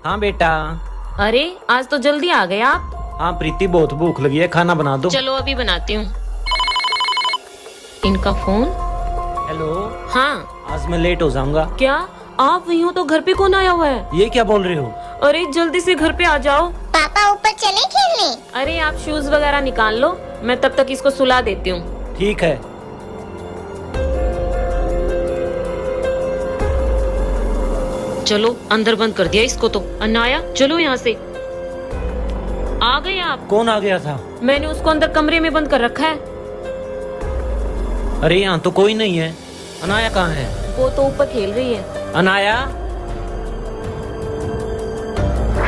हाँ बेटा। अरे आज तो जल्दी आ गए आप। हाँ प्रीति, बहुत भूख लगी है, खाना बना दो। चलो अभी बनाती हूँ। इनका फोन। हेलो। हाँ। आज मैं लेट हो जाऊंगा। क्या आप वही हो तो घर पे कौन आया हुआ है? ये क्या बोल रहे हो? अरे जल्दी से घर पे आ जाओ। पापा ऊपर चले खेलने? अरे आप शूज वगैरह निकाल लो, मैं तब तक इसको सुला देती हूँ। ठीक है। चलो अंदर बंद कर दिया इसको तो। अनाया चलो यहाँ से। आ गए आप? कौन आ गया था? मैंने उसको अंदर कमरे में बंद कर रखा है। अरे यहाँ तो कोई नहीं है। अनाया कहाँ है? वो तो ऊपर खेल रही है। अनाया।